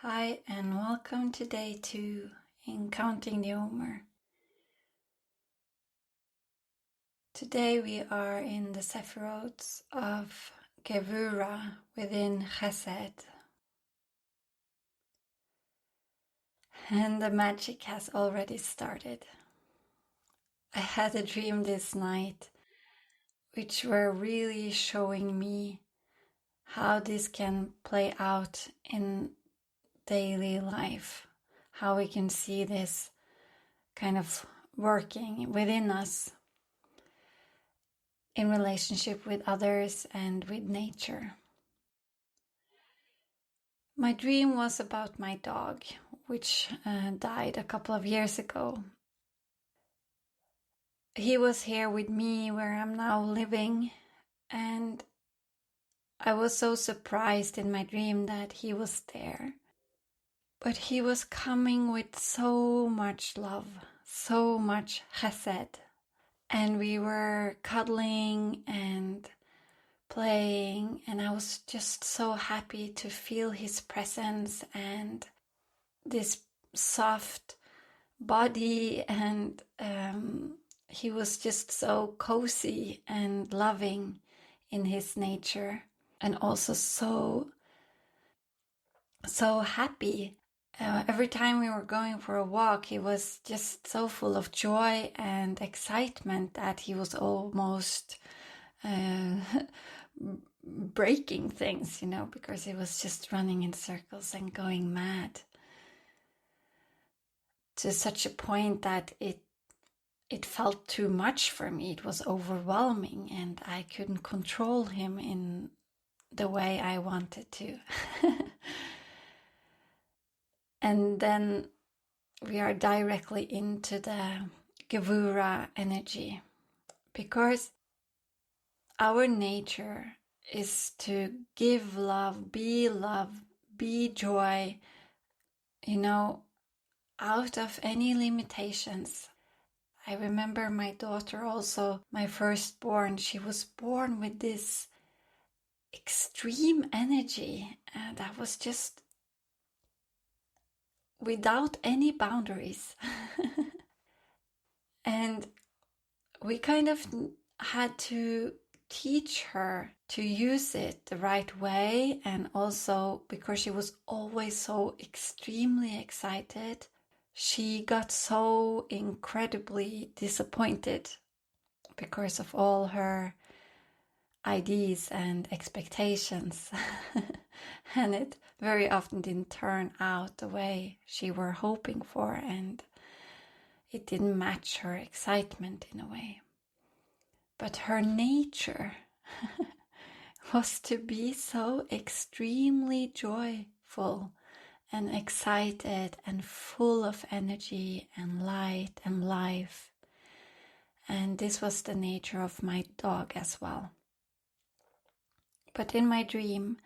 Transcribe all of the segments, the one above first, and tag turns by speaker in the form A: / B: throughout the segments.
A: Hi and welcome to day 2 in Counting the Omer. Today we are in the Sephiroths of Gevurah within Chesed. And the magic has already started. I had a dream this night which were really showing me how this can play out in daily life, how we can see this kind of working within us in relationship with others and with nature. My dream was about my dog, which died a couple of years ago. He was here with me where I'm now living, and I was so surprised in my dream that he was there. But he was coming with so much love, so much chesed. And we were cuddling and playing, and I was just so happy to feel his presence and this soft body, and he was just so cozy and loving in his nature, and also so happy. Every time we were going for a walk, he was just so full of joy and excitement that he was almost breaking things, because he was just running in circles and going mad to such a point that it felt too much for me. It was overwhelming and I couldn't control him in the way I wanted to. And then we are directly into the Gevurah energy, because our nature is to give love, be joy, out of any limitations. I remember my daughter also, my firstborn, she was born with this extreme energy that was just without any boundaries. And we kind of had to teach her to use it the right way, and also because she was always so extremely excited, she got so incredibly disappointed because of all her ideas and expectations. And it very often didn't turn out the way she were hoping for, and it didn't match her excitement in a way. But her nature was to be so extremely joyful and excited and full of energy and light and life. And this was the nature of my dog as well. But in my dream,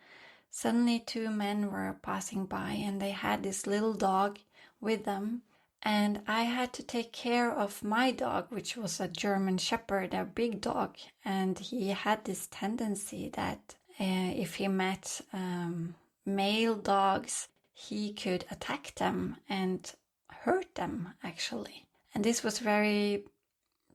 A: suddenly 2 men were passing by, and they had this little dog with them. And I had to take care of my dog, which was a German Shepherd, a big dog. And he had this tendency that if he met male dogs, he could attack them and hurt them, actually. And this was very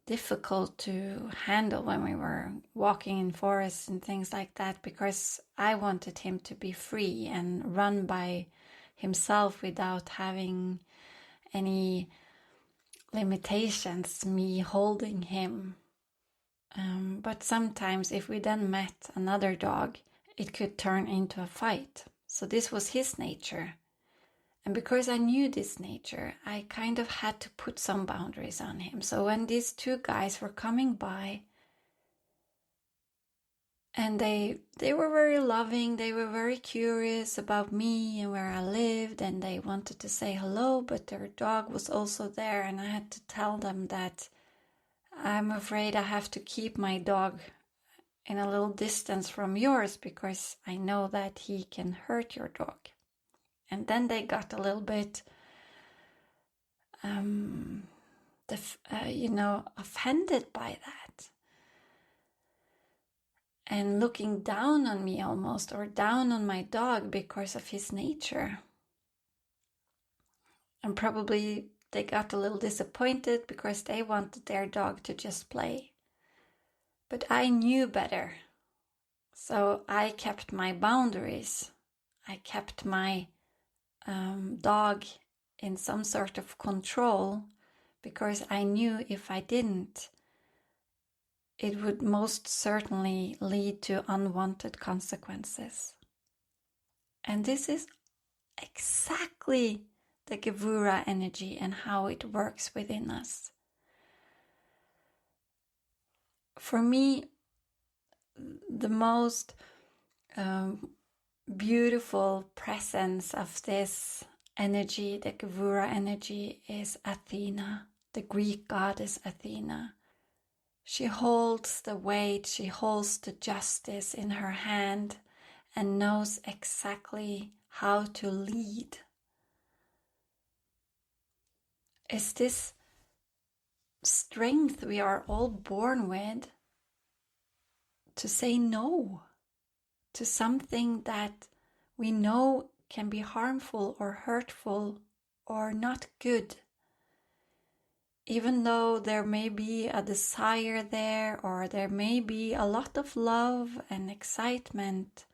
A: difficult to handle when we were walking in forests and things like that, because I wanted him to be free and run by himself without having any limitations, me holding him. But sometimes if we then met another dog, it could turn into a fight. So this was his nature. And because I knew this nature, I kind of had to put some boundaries on him. So when these 2 guys were coming by, and they were very loving, they were very curious about me and where I lived, and they wanted to say hello, but their dog was also there, and I had to tell them that I'm afraid I have to keep my dog in a little distance from yours because I know that he can hurt your dog. And then they got a little bit, offended by that. And looking down on me almost, or down on my dog because of his nature. And probably they got a little disappointed because they wanted their dog to just play. But I knew better. So I kept my boundaries. I kept my dog in some sort of control because I knew if I didn't, it would most certainly lead to unwanted consequences. And this is exactly the Gevurah energy and how it works within us. For me, the most beautiful presence of this energy, the Gevurah energy, is Athena, the Greek goddess Athena. She holds the weight, she holds the justice in her hand and knows exactly how to lead. Is this strength we are all born with to say no to something that we know can be harmful or hurtful or not good, even though there may be a desire there, or there may be a lot of love and excitement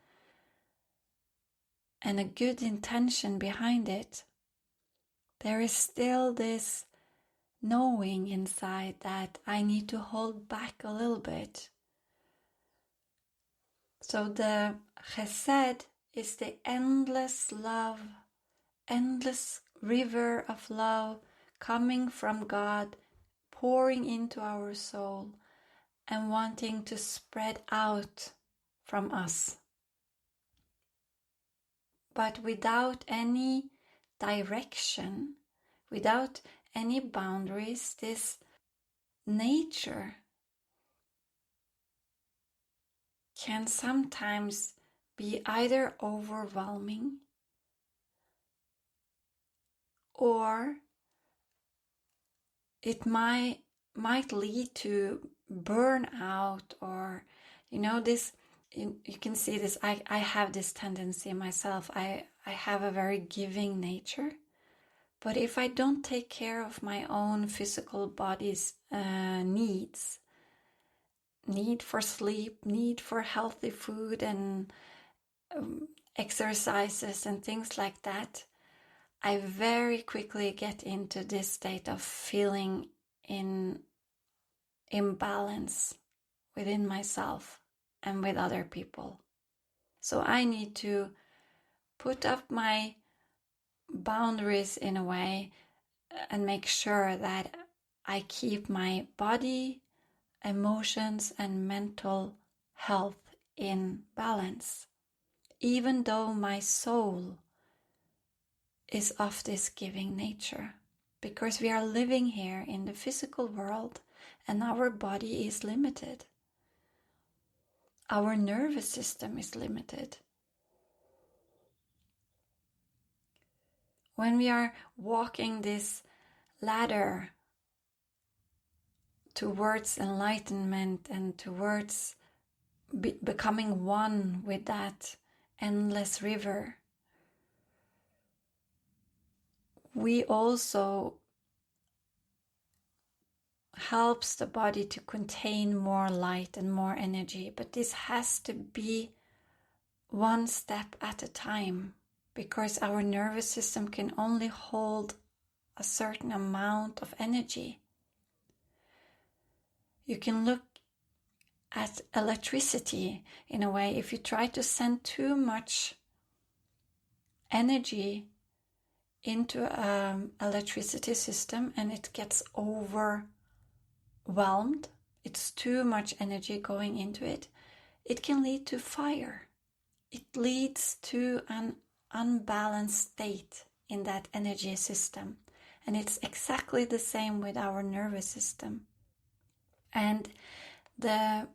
A: and a good intention behind it. There is still this knowing inside that I need to hold back a little bit. So the Chesed is the endless love, endless river of love coming from God, pouring into our soul and wanting to spread out from us. But without any direction, without any boundaries, this nature can sometimes be either overwhelming or it might lead to burnout, or this. You can see this. I have this tendency myself. I have a very giving nature, but if I don't take care of my own physical body's needs, need for sleep, need for healthy food and exercises and things like that, I very quickly get into this state of feeling in imbalance within myself and with other people. So I need to put up my boundaries in a way and make sure that I keep my body, emotions, and mental health in balance, even though my soul is of this giving nature, because we are living here in the physical world and our body is limited. Our nervous system is limited. When we are walking this ladder towards enlightenment and towards becoming one with that endless river, we also helps the body to contain more light and more energy, but this has to be one step at a time, because our nervous system can only hold a certain amount of energy. You can look at electricity in a way. If you try to send too much energy into an electricity system and it gets overwhelmed, it's too much energy going into it, it can lead to fire. It leads to an unbalanced state in that energy system. And it's exactly the same with our nervous system. And the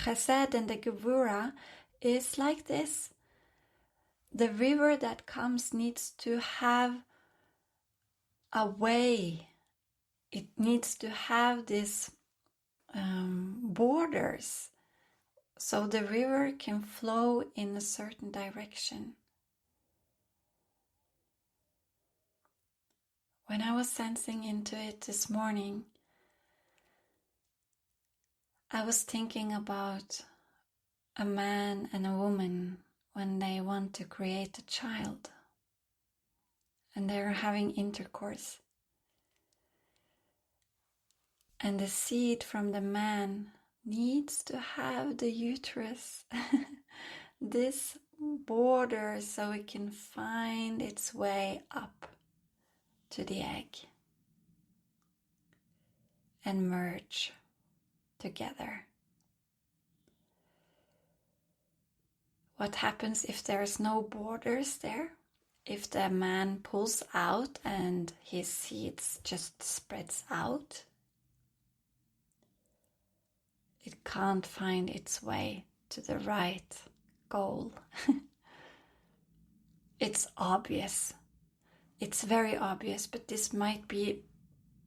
A: Chesed and the Gevurah is like this. The river that comes needs to have a way. It needs to have these borders, so the river can flow in a certain direction. when I was sensing into it this morning, I was thinking about a man and a woman when they want to create a child and they're having intercourse. And the seed from the man needs to have the uterus, this border, so it can find its way up to the egg and merge together. What happens if there's no borders there? If the man pulls out and his seeds just spreads out, it can't find its way to the right goal. It's obvious. It's very obvious, but this might be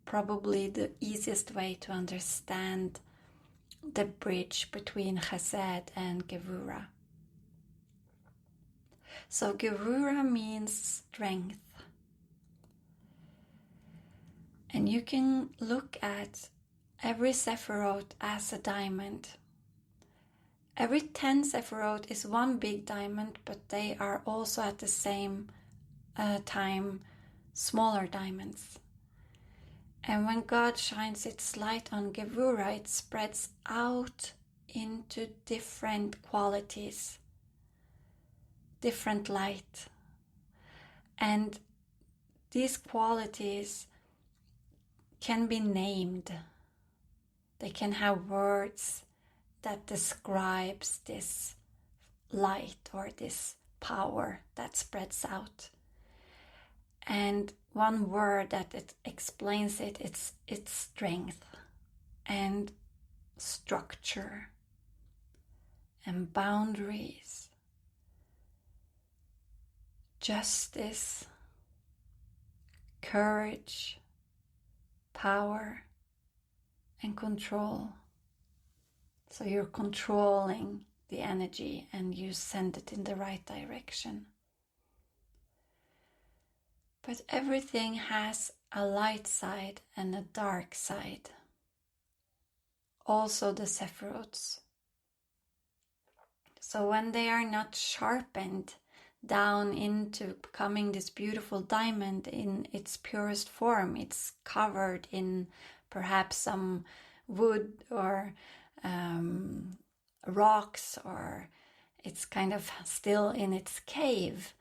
A: probably the easiest way to understand the bridge between Chesed and Gevurah. So Gevurah means strength. And you can look at every Sephiroth as a diamond. Every 10 Sephiroth is one big diamond, but they are also at the same time smaller diamonds. And when God shines its light on Gevurah, it spreads out into different qualities, different light. And these qualities can be named. They can have words that describes this light or this power that spreads out. And one word that it explains it's strength and structure and boundaries, justice, courage, power, and control. So you're controlling the energy and you send it in the right direction. But everything has a light side and a dark side. Also the Sephiroths. So when they are not sharpened down into becoming this beautiful diamond in its purest form, it's covered in perhaps some wood or rocks, or it's kind of still in its cave,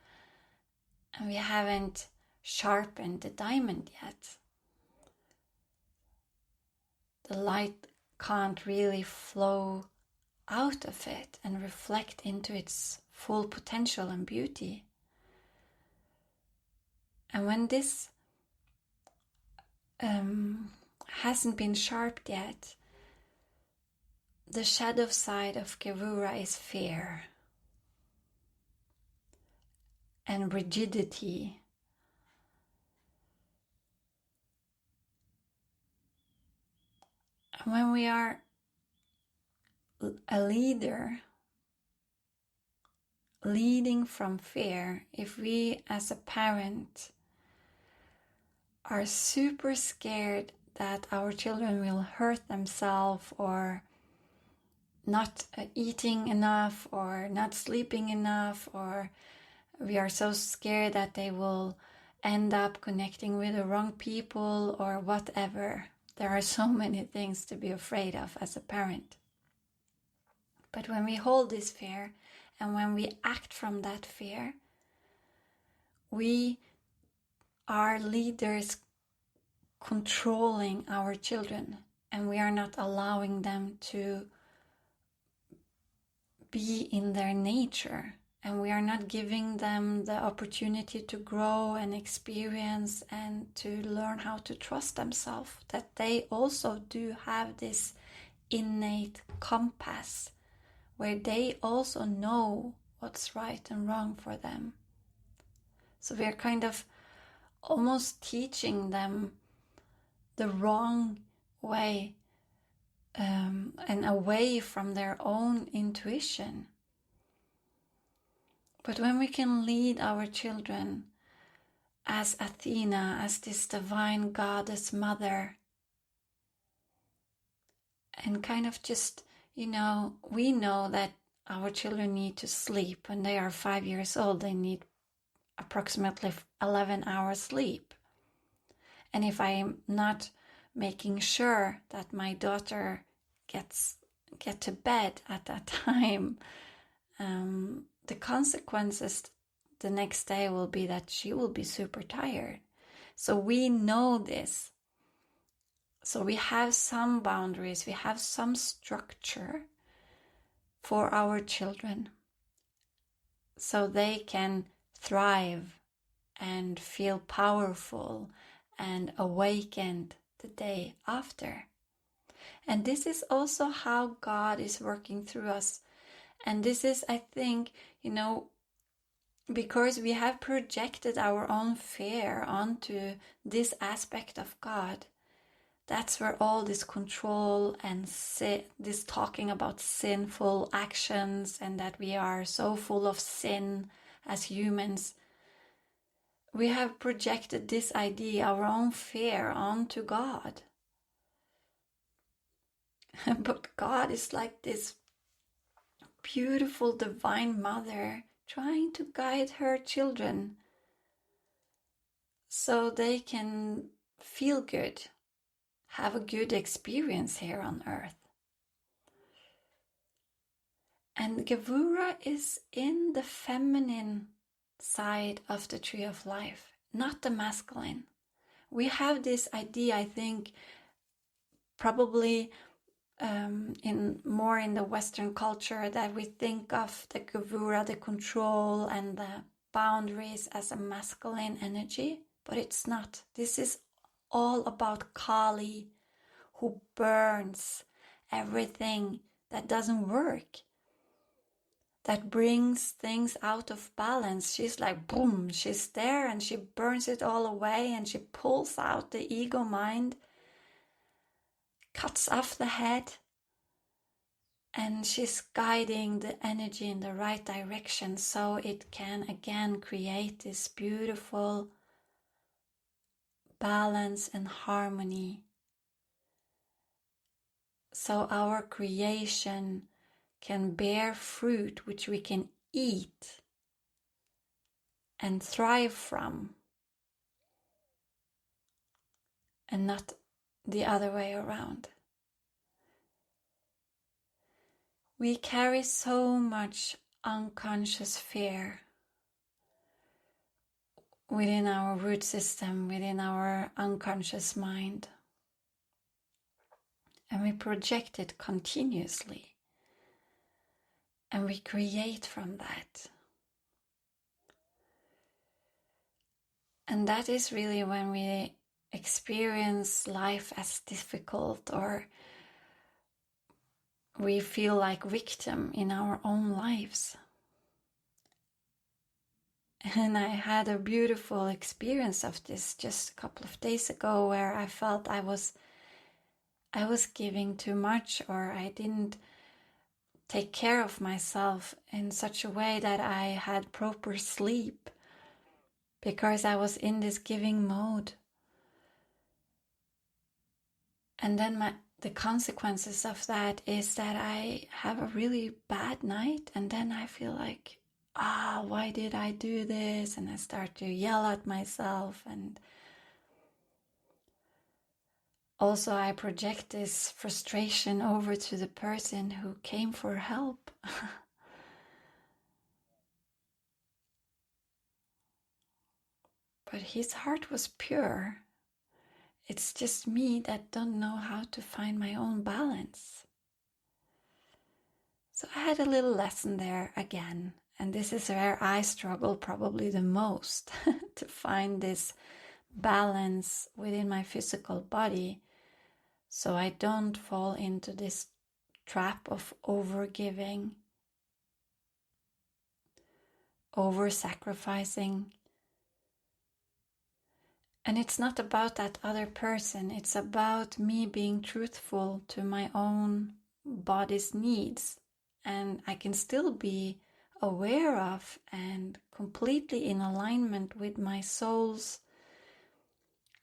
A: and we haven't sharpened the diamond yet. The light can't really flow out of it and reflect into its full potential and beauty. And when this hasn't been sharpened yet, the shadow side of Gevurah is fear and rigidity. And when we are a leader, leading from fear, if we as a parent are super scared that our children will hurt themselves or not eating enough or not sleeping enough, or we are so scared that they will end up connecting with the wrong people or whatever. There are so many things to be afraid of as a parent. But when we hold this fear and when we act from that fear, we are leaders controlling our children, and we are not allowing them to be in their nature, and we are not giving them the opportunity to grow and experience and to learn how to trust themselves, that they also do have this innate compass where they also know what's right and wrong for them. So we are kind of almost teaching them the wrong way and away from their own intuition. But when we can lead our children as Athena, as this divine goddess mother, and kind of just, we know that our children need to sleep. When they are 5 years old, they need approximately 11 hours sleep. And if I'm not making sure that my daughter get to bed at that time, the consequences the next day will be that she will be super tired. So we know this. So we have some boundaries, we have some structure for our children so they can thrive and feel powerful and awakened the day after. And this is also how God is working through us. And this is, I think, because we have projected our own fear onto this aspect of God. That's where all this control and this talking about sinful actions and that we are so full of sin as humans, we have projected this idea, our own fear, onto God. But God is like this beautiful divine mother trying to guide her children so they can feel good, have a good experience here on earth. And Gevurah is in the feminine side of the tree of life, not the masculine. We have this idea, I think, probably in the Western culture, that we think of the Gevurah, the control and the boundaries, as a masculine energy, but it's not. This is all about Kali, who burns everything that doesn't work, that brings things out of balance. She's like, boom, she's there and she burns it all away, and she pulls out the ego mind, cuts off the head, and she's guiding the energy in the right direction so it can again create this beautiful balance and harmony. So our creation can bear fruit which we can eat and thrive from, and not the other way around. We carry so much unconscious fear within our root system, within our unconscious mind. And we project it continuously. And we create from that. And that is really when we experience life as difficult, or we feel like victim in our own lives. And I had a beautiful experience of this just a couple of days ago, where I felt I was giving too much, or I didn't take care of myself in such a way that I had proper sleep, because I was in this giving mode. And then the consequences of that is that I have a really bad night, and then I feel like, why did I do this? And I start to yell at myself, and also I project this frustration over to the person who came for help. But his heart was pure. It's just me that don't know how to find my own balance. So I had a little lesson there again. And this is where I struggle probably the most to find this balance within my physical body, so I don't fall into this trap of over-giving, over-sacrificing. And it's not about that other person, it's about me being truthful to my own body's needs. And I can still be aware of and completely in alignment with my soul's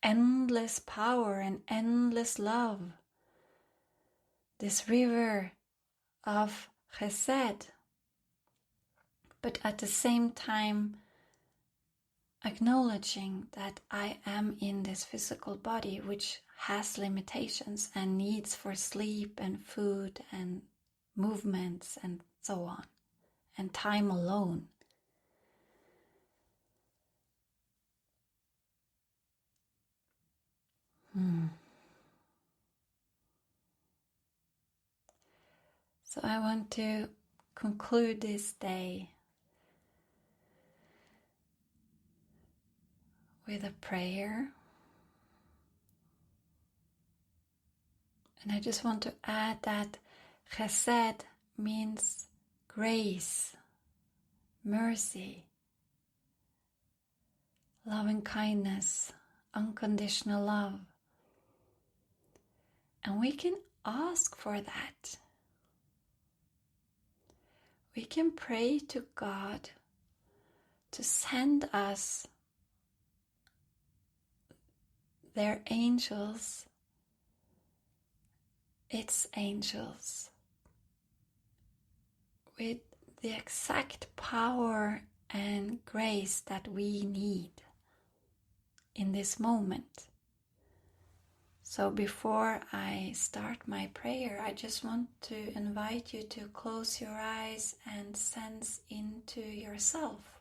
A: endless power and endless love. This river of Chesed, but at the same time acknowledging that I am in this physical body which has limitations and needs for sleep and food and movements and so on, and time alone. So I want to conclude this day with a prayer. And I just want to add that Chesed means grace, mercy, loving kindness, unconditional love. And we can ask for that. We can pray to God to send us their angels, its angels, with the exact power and grace that we need in this moment. So before I start my prayer, I just want to invite you to close your eyes and sense into yourself.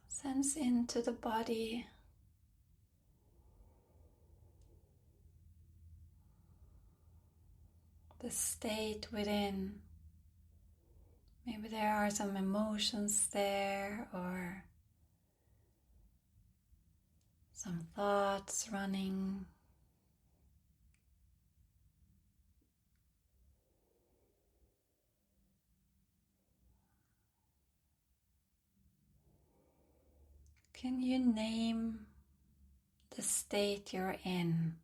A: Sense into the body. The state within. Maybe there are some emotions there or some thoughts running. Can you name the state you're in?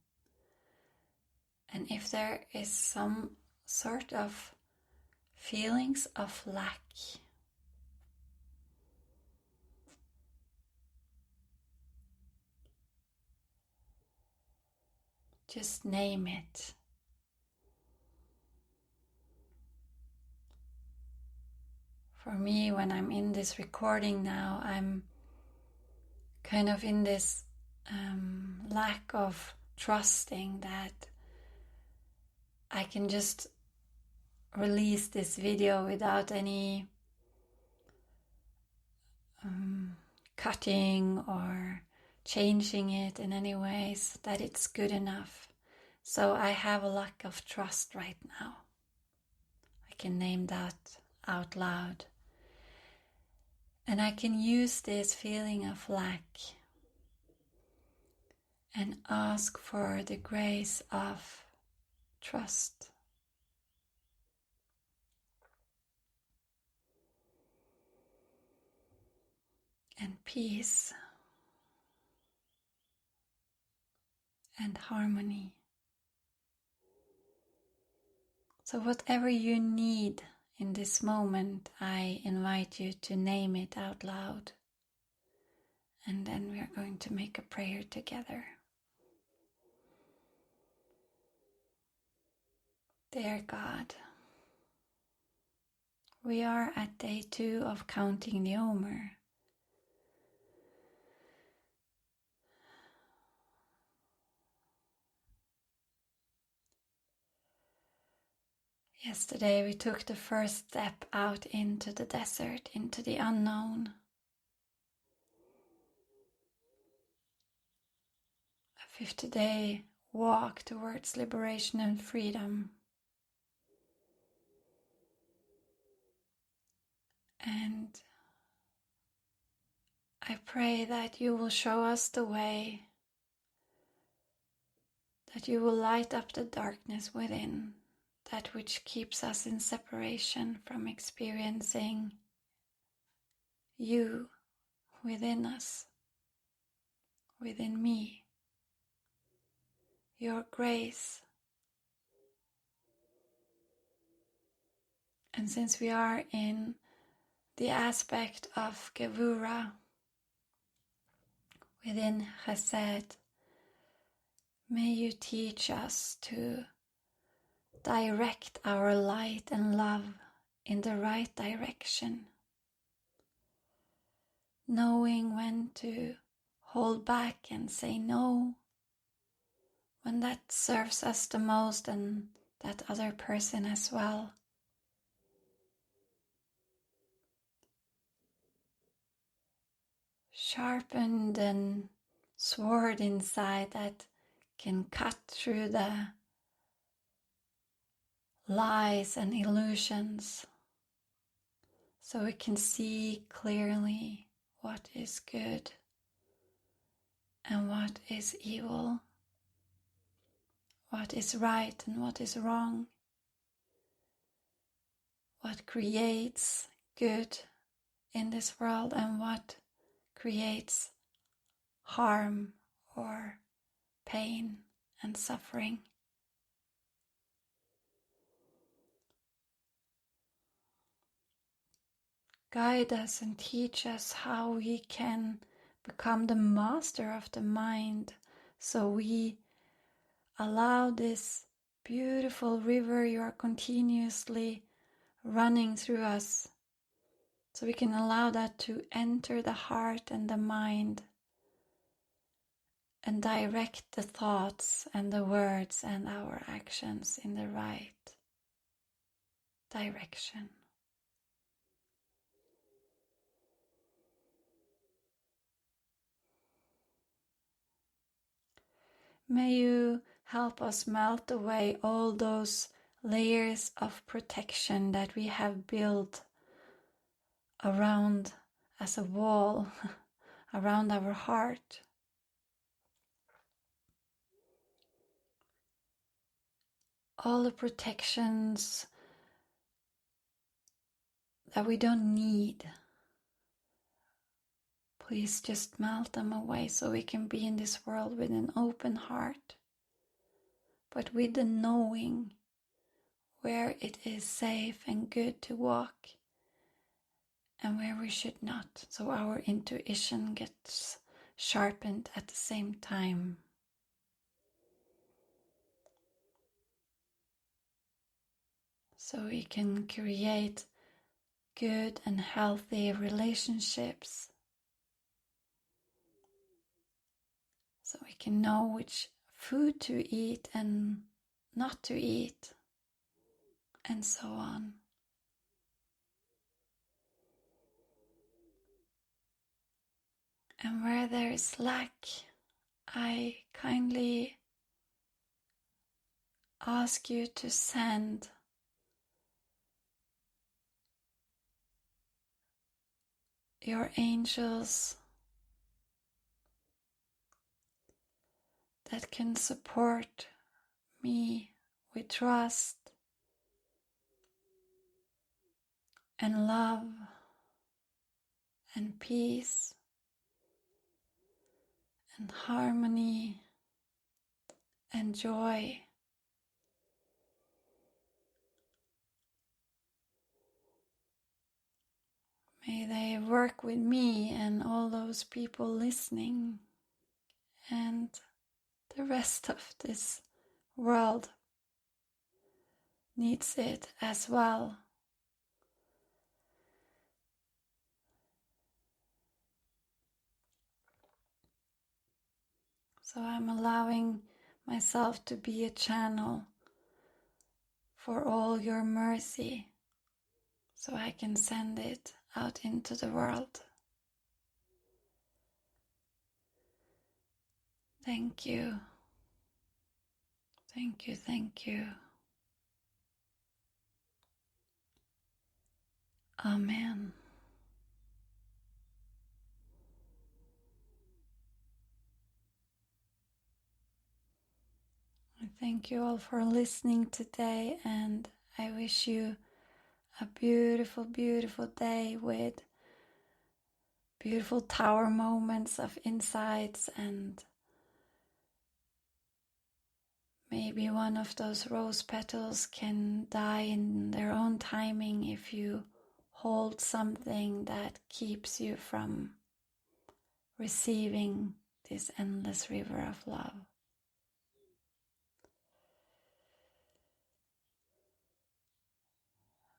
A: And if there is some sort of feelings of lack, just name it. For me, when I'm in this recording now, I'm kind of in this lack of trusting that I can just release this video without any cutting or changing it in any ways, that it's good enough. So I have a lack of trust right now. I can name that out loud. And I can use this feeling of lack and ask for the grace of trust. And peace and harmony. So whatever you need in this moment, I invite you to name it out loud. And then we are going to make a prayer together. Dear God, we are at day 2 of counting the Omer. Yesterday we took the first step out into the desert, into the unknown. A 50-day walk towards liberation and freedom. And I pray that you will show us the way, that you will light up the darkness within, that which keeps us in separation from experiencing you within us, within me, your grace, And since we are in the aspect of Gevurah within Chesed, may you teach us to direct our light and love in the right direction, knowing when to hold back and say no, when that serves us the most and that other person as well. Sharpened and sword inside that can cut through the lies and illusions, so we can see clearly what is good and what is evil, what is right and what is wrong, what creates good in this world and what creates harm or pain and suffering. Guide us and teach us how we can become the master of the mind, so we allow this beautiful river you are continuously running through us, so we can allow that to enter the heart and the mind and direct the thoughts and the words and our actions in the right direction. May you help us melt away all those layers of protection that we have built around as a wall around our heart. All the protections that we don't need. Please just melt them away so we can be in this world with an open heart, but with the knowing where it is safe and good to walk and where we should not, so our intuition gets sharpened at the same time. So we can create good and healthy relationships. So we can know which food to eat and not to eat, and so on. And where there is lack, I kindly ask you to send your angels that can support me with trust and love and peace and harmony and joy. May they work with me and all those people listening and the rest of this world needs it as well. So I'm allowing myself to be a channel for all your mercy, so I can send it out into the world. Thank you. Thank you, thank you. Amen. I thank you all for listening today, and I wish you a beautiful, beautiful day with beautiful tower moments of insights and Maybe one of those rose petals can die in their own timing if you hold something that keeps you from receiving this endless river of love.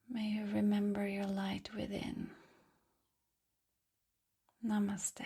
A: May you remember your light within. Namaste.